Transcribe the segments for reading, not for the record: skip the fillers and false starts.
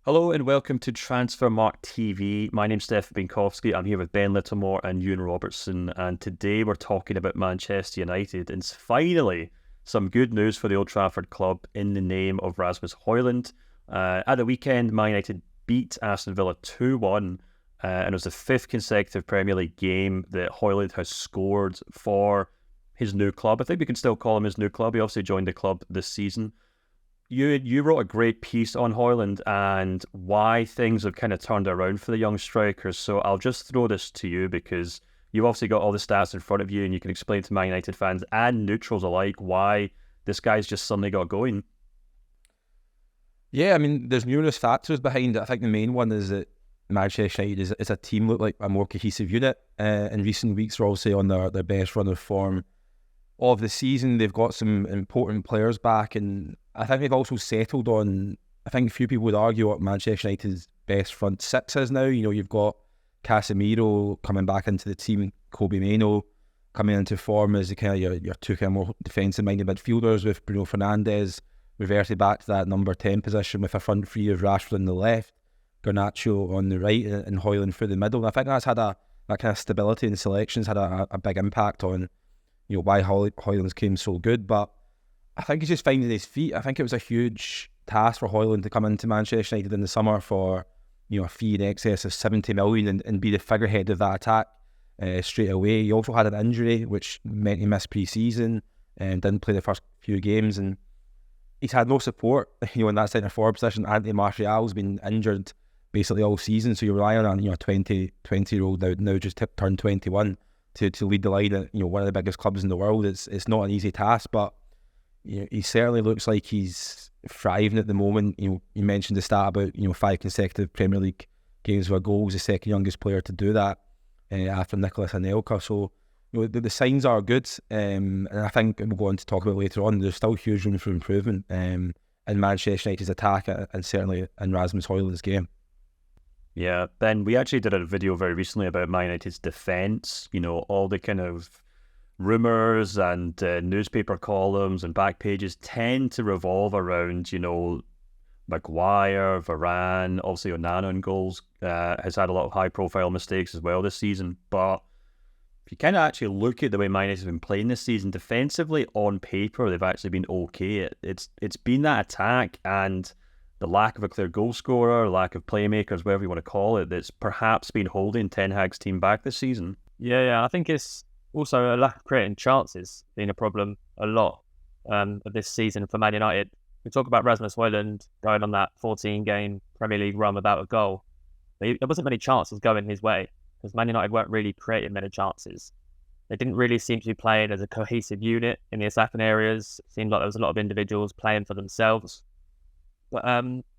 Hello and welcome to Transfermarkt TV. My name's Stefan Binkowski. I'm here with Ben Littlemore and Euan Robertson, and today we're talking about Manchester United. And it's finally some good news for the Old Trafford club in the name of Rasmus Hojlund. At the weekend, Man United beat Aston Villa 2-1, and it was the fifth consecutive Premier League game that Hojlund has scored for his new club. I think we can still call him his new club. He obviously joined the club this season. You wrote a great piece on Hojlund and why things have kind of turned around for the young strikers. So I'll just throw this to you because you've obviously got all the stats in front of you and you can explain to Man United fans and neutrals alike why this guy's just suddenly got going. Yeah, I mean, there's numerous factors behind it. I think the main one is that Manchester United is a team look like a more cohesive unit. In recent weeks, they're obviously on their best run of form of the season. They've got some important players back, and I think they've also settled on, I think a few people would argue, what Manchester United's best front six is now. You know, you've got Casemiro coming back into the team, Kobe Mainoo coming into form as the kind of your two kind of more defensive-minded midfielders, with Bruno Fernandes reverted back to that number 10 position with a front three of Rashford on the left, Garnacho on the right, and Hojlund through the middle. And I think that's had that kind of stability in selections had a big impact on, you know, why Hojlund's came so good. But I think he's just finding his feet. I think it was a huge task for Hojlund to come into Manchester United in the summer for, you know, a fee in excess of 70 million and be the figurehead of that attack straight away. He also had an injury which meant he missed pre-season and didn't play the first few games, and he's had no support, you know, in that centre forward position. Anthony Martial's been injured basically all season, so you're relying on, you know, a 20-year-old now just turned 21 to lead the line at, you know, one of the biggest clubs in the world. It's not an easy task, but you know, he certainly looks like he's thriving at the moment. You know, you mentioned the stat about, you know, 5 consecutive Premier League games with goals, the second youngest player to do that after Nicolas Anelka. So, you know, the signs are good, and I think we'll go on to talk about later on. There's still huge room for improvement in Manchester United's attack and certainly in Rasmus Hojlund's game. Yeah, Ben, we actually did a video very recently about Man United's defence. You know, all the kind of rumours and newspaper columns and back pages tend to revolve around, you know, Maguire, Varane, obviously Onana in goals, has had a lot of high-profile mistakes as well this season. But if you kind of actually look at the way Man United have been playing this season, defensively on paper, they've actually been okay. It's been that attack and the lack of a clear goal scorer, lack of playmakers, whatever you want to call it, that's perhaps been holding Ten Hag's team back this season. Yeah, I think it's also a lack of creating chances being a problem a lot of this season for Man United. We talk about Rasmus Hojlund going on that 14-game Premier League run without a goal. There wasn't many chances going his way because Man United weren't really creating many chances. They didn't really seem to be playing as a cohesive unit in the attacking areas. It seemed like there was a lot of individuals playing for themselves. But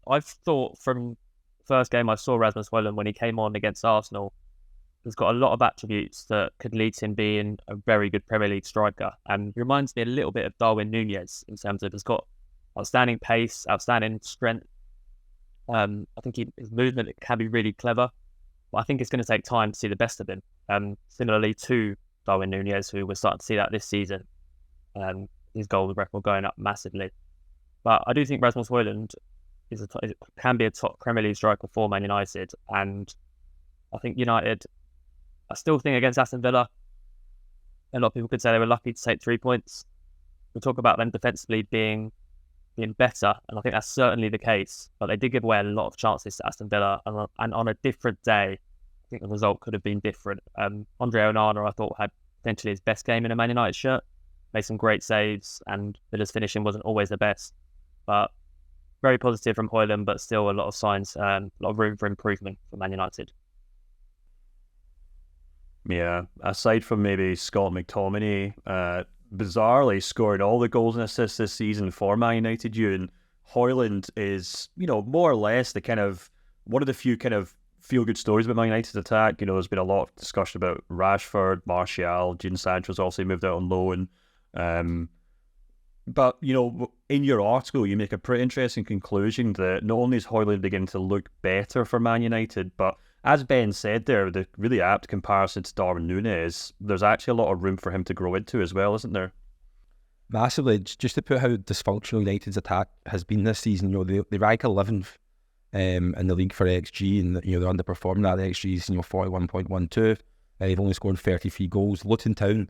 I've thought from the first game I saw Rasmus Hojlund when he came on against Arsenal, he's got a lot of attributes that could lead to him being a very good Premier League striker. And he reminds me a little bit of Darwin Núñez in terms of he's got outstanding pace, outstanding strength. I think his movement can be really clever, but I think it's going to take time to see the best of him. Similarly to Darwin Núñez, who we're starting to see that this season. His goal record going up massively. But I do think Rasmus Hojlund can be a top Premier League striker for Man United. And I think United, I still think against Aston Villa, a lot of people could say they were lucky to take 3 points. We talk about them defensively being better, and I think that's certainly the case. But they did give away a lot of chances to Aston Villa, and on a different day, I think the result could have been different. Andre Onana, I thought, had potentially his best game in a Man United shirt, made some great saves, and Villa's finishing wasn't always the best. But very positive from Hojlund, but still a lot of signs, a lot of room for improvement for Man United. Yeah, aside from maybe Scott McTominay, bizarrely scored all the goals and assists this season for Man United. Euan, Hojlund is, you know, more or less the kind of one of the few kind of feel-good stories about Man United's attack. You know, there's been a lot of discussion about Rashford, Martial, Jadon Sancho's also moved out on loan. But, you know, in your article, you make a pretty interesting conclusion that not only is Hojlund beginning to look better for Man United, but as Ben said there, the really apt comparison to Darwin Núñez, there's actually a lot of room for him to grow into as well, isn't there? Massively. Just to put how dysfunctional United's attack has been this season, you know, they rank 11th in the league for XG, and they're underperforming that. The XG is 41.12. They've only scored 33 goals. Luton Town,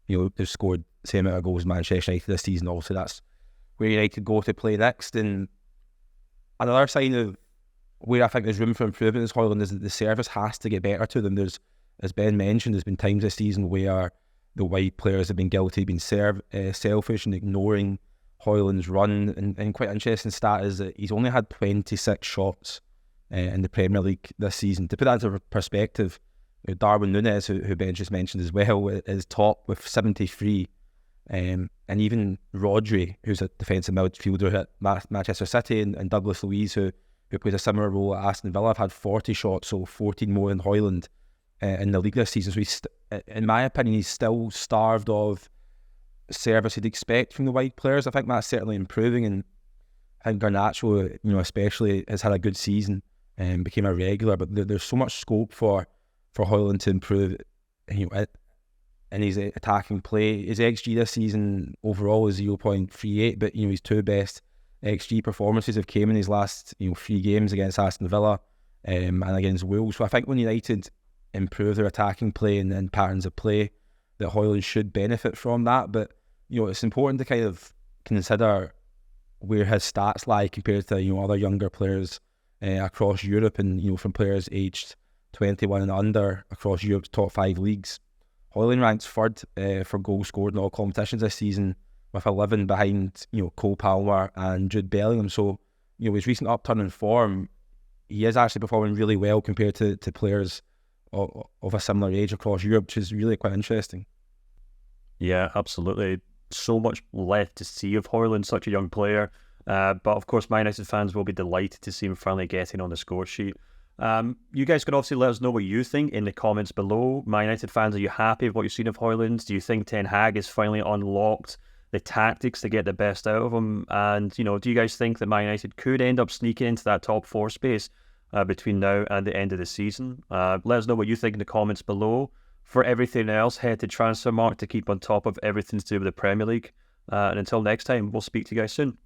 they've scored the same amount of goals as Manchester United this season. Also, that's where United go to play next. And another sign of where I think there's room for improvement is Hojlund is that the service has to get better to them. There's, as Ben mentioned, there's been times this season where the wide players have been guilty of being selfish and ignoring Hojlund's run. And quite interesting stat is that he's only had 26 shots in the Premier League this season. To put that into perspective, Darwin Núñez, who Ben just mentioned as well, is top with 73. And even Rodri, who's a defensive midfielder at Manchester City, and Douglas Luiz, who plays a similar role at Aston Villa, have had 40 shots, so 14 more than Hojlund in the league this season. So in my opinion, he's still starved of service you'd expect from the wide players. I think that's certainly improving, and I think Garnacho, especially, has had a good season and became a regular. But there's so much scope for Hojlund to improve, in his attacking play. His XG this season overall is 0.38, but his two best XG performances have came in his last 3 games against Aston Villa and against Wolves. So I think when United improve their attacking play and patterns of play, that Hojlund should benefit from that. But it's important to kind of consider where his stats lie compared to other younger players across Europe, and from players aged 21 and under across Europe's top 5 leagues. Hojlund ranks third for goals scored in all competitions this season, with 11 behind Cole Palmer and Jude Bellingham. So his recent upturn in form, he is actually performing really well compared to players of a similar age across Europe, which is really quite interesting. Yeah, absolutely. So much left to see of Hojlund, such a young player. But of course, Man United fans will be delighted to see him finally getting on the score sheet. You guys can obviously let us know what you think in the comments below. Man United fans, are you happy with what you've seen of Hojlund? Do you think Ten Hag has finally unlocked the tactics to get the best out of him? And, do you guys think that Man United could end up sneaking into that top 4 space between now and the end of the season? Let us know what you think in the comments below. For everything else, head to Transfermarkt to keep on top of everything to do with the Premier League. And until next time, we'll speak to you guys soon.